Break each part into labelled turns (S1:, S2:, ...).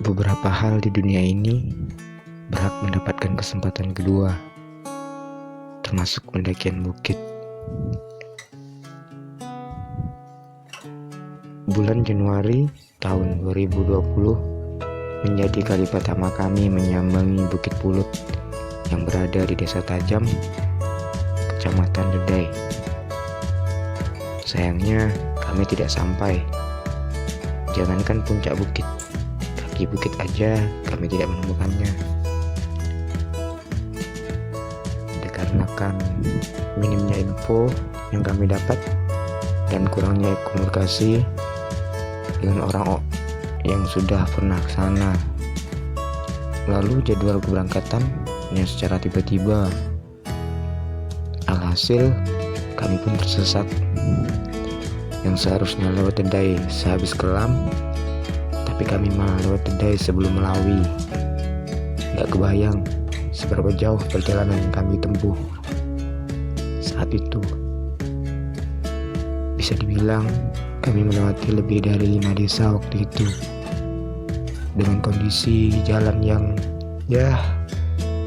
S1: Beberapa hal di dunia ini berhak mendapatkan kesempatan kedua, termasuk pendakian bukit. Bulan Januari tahun 2020 menjadi kali pertama kami menyambangi Bukit Pulut yang berada di Desa Tajam, Kecamatan Dedai. Sayangnya kami tidak sampai. Jangankan puncak bukit, kaki bukit aja kami tidak menemukannya. Dikarenakan minimnya info yang kami dapat dan kurangnya komunikasi dengan orang yang sudah pernah ke sana. Lalu jadwal keberangkatan yang secara tiba-tiba. Alhasil kami pun tersesat. Yang seharusnya lewat Dedai sehabis kelam, tapi kami malah lewat Dedai sebelum Melawi. Gak kebayang seberapa jauh perjalanan yang kami tempuh saat itu. Bisa dibilang kami melewati lebih dari 5 desa waktu itu, dengan kondisi jalan yang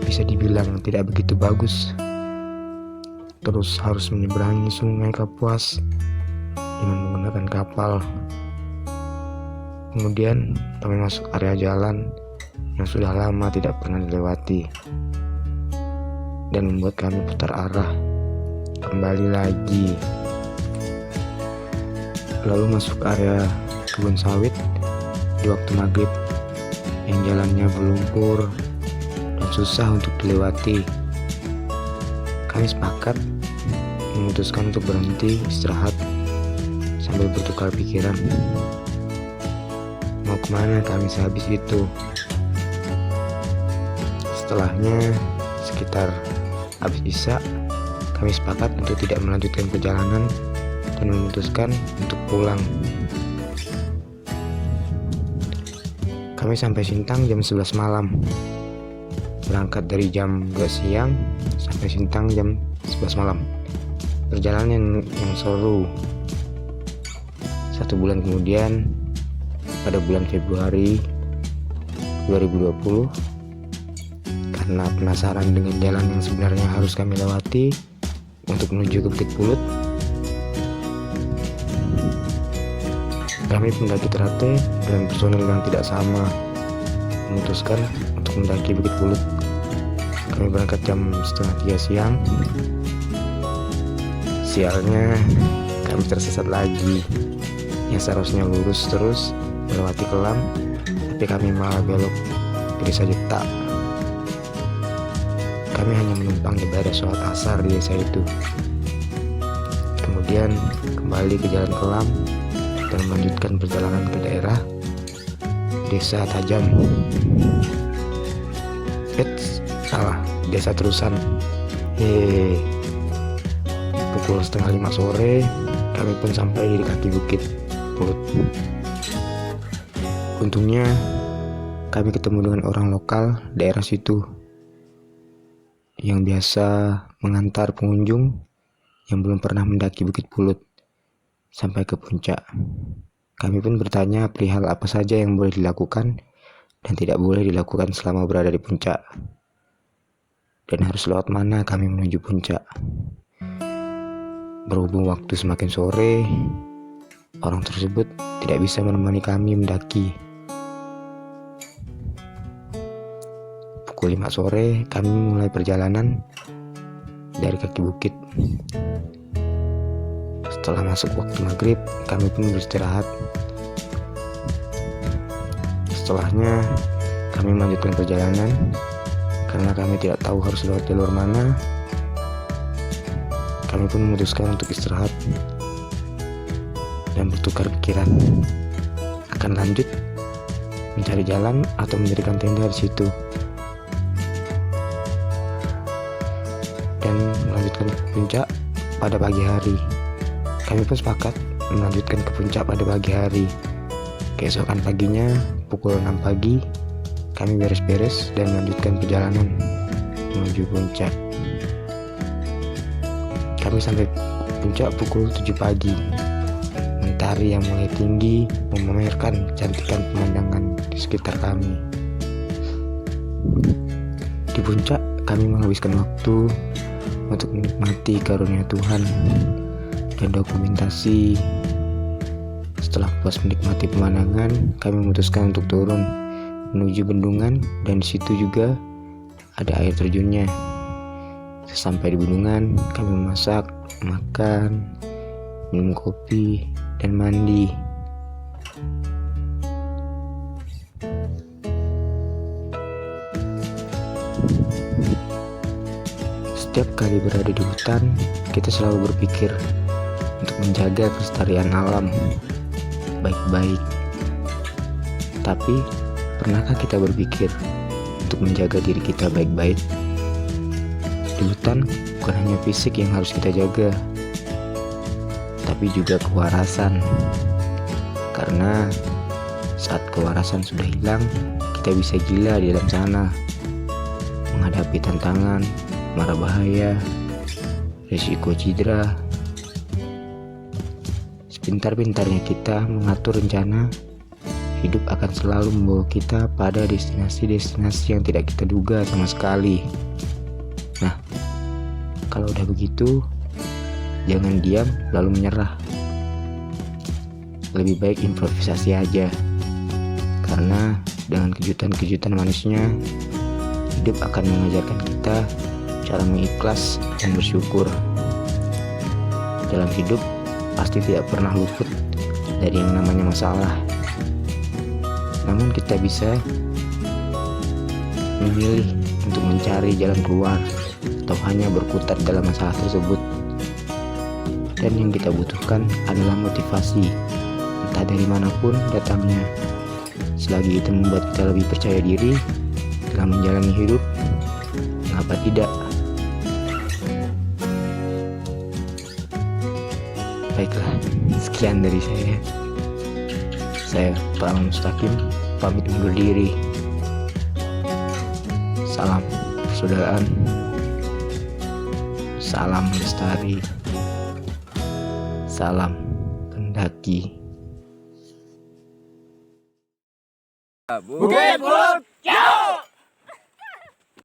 S1: bisa dibilang tidak begitu bagus. Terus harus menyeberangi sungai Kapuas dengan menggunakan kapal. Kemudian kami masuk area jalan yang sudah lama tidak pernah dilewati dan membuat kami putar arah kembali lagi. Lalu masuk area kebun sawit di waktu maghrib yang jalannya berlumpur dan susah untuk dilewati. Kami sepakat memutuskan untuk berhenti istirahat sambil bertukar pikiran. Mau kemana kami sehabis itu? Setelahnya, sekitar habis isya, kami sepakat untuk tidak melanjutkan perjalanan dan memutuskan untuk pulang. Kami sampai Sintang jam 11 malam. Berangkat dari jam 2 siang sampai Sintang jam 11 malam. Perjalanan yang seru. 1 bulan kemudian, pada bulan Februari 2020, karena penasaran dengan jalan yang sebenarnya harus kami lewati untuk menuju ke Bukit Pulut, kami pendaki teratai dan personil yang tidak sama memutuskan untuk mendaki Bukit Pulut. Kami berangkat jam setengah 3 siang. Sialnya kami tersesat lagi. Yang seharusnya lurus terus melewati kelam, tapi kami malah belok ke desa Jepta. Kami hanya menumpang ibadah sholat asar di desa itu. Kemudian kembali ke jalan kelam dan melanjutkan perjalanan ke daerah Desa Tajam. Salah, Desa Terusan. Pukul setengah 5 sore kami pun sampai di kaki Bukit Pulut. Untungnya kami ketemu dengan orang lokal daerah situ yang biasa mengantar pengunjung yang belum pernah mendaki Bukit Pulut sampai ke puncak. Kami pun bertanya perihal apa saja yang boleh dilakukan dan tidak boleh dilakukan selama berada di puncak, dan harus lewat mana kami menuju puncak. Berhubung waktu semakin sore, orang tersebut tidak bisa menemani kami mendaki. Pukul 5 sore kami mulai perjalanan dari kaki bukit. Setelah masuk waktu maghrib, kami pun beristirahat. Setelahnya kami melanjutkan perjalanan karena kami tidak tahu harus lewat jalur mana. Kami pun memutuskan untuk istirahat dan bertukar pikiran akan lanjut mencari jalan atau mendirikan tenda di situ dan melanjutkan ke puncak pada pagi hari. Kami pun sepakat melanjutkan ke puncak pada pagi hari. Keesokan paginya pukul 6 pagi kami beres-beres dan melanjutkan perjalanan menuju puncak. Kami sampai puncak pukul 7 pagi. Mentari yang mulai tinggi memamerkan kecantikan pemandangan di sekitar kami. Di puncak, kami menghabiskan waktu untuk menikmati karunia Tuhan dan dokumentasi. Setelah puas menikmati pemandangan, kami memutuskan untuk turun menuju bendungan, dan di situ juga ada air terjunnya. Sesampai di bendungan, kami memasak, makan, minum kopi, dan mandi. Setiap kali berada di hutan, kita selalu berpikir untuk menjaga kelestarian alam baik-baik. Tapi, pernahkah kita berpikir untuk menjaga diri kita baik-baik? Di hutan, bukan hanya fisik yang harus kita jaga, tapi juga kewarasan. Karena saat kewarasan sudah hilang, kita bisa gila di dalam sana, menghadapi tantangan, mara bahaya, risiko cedera. Sepintar-pintarnya kita mengatur rencana, hidup akan selalu membawa kita pada destinasi-destinasi yang tidak kita duga sama sekali. Nah, kalau udah begitu, jangan diam lalu menyerah. Lebih baik improvisasi aja. Karena dengan kejutan-kejutan manisnya, hidup akan mengajarkan kita cara mengikhlas dan bersyukur. Dalam hidup pasti tidak pernah luput dari yang namanya masalah. Namun kita bisa memilih untuk mencari jalan keluar atau hanya berkutat dalam masalah tersebut. Dan yang kita butuhkan adalah motivasi, entah dari manapun datangnya. Selagi itu membuat kita lebih percaya diri dalam menjalani hidup, mengapa tidak? Baiklah, sekian dari saya. Saya Pak Alam Mustaqim, pamit undur diri. Salam persaudaraan, salam lestari, salam pendaki.
S2: Bukit Mulut, jauh!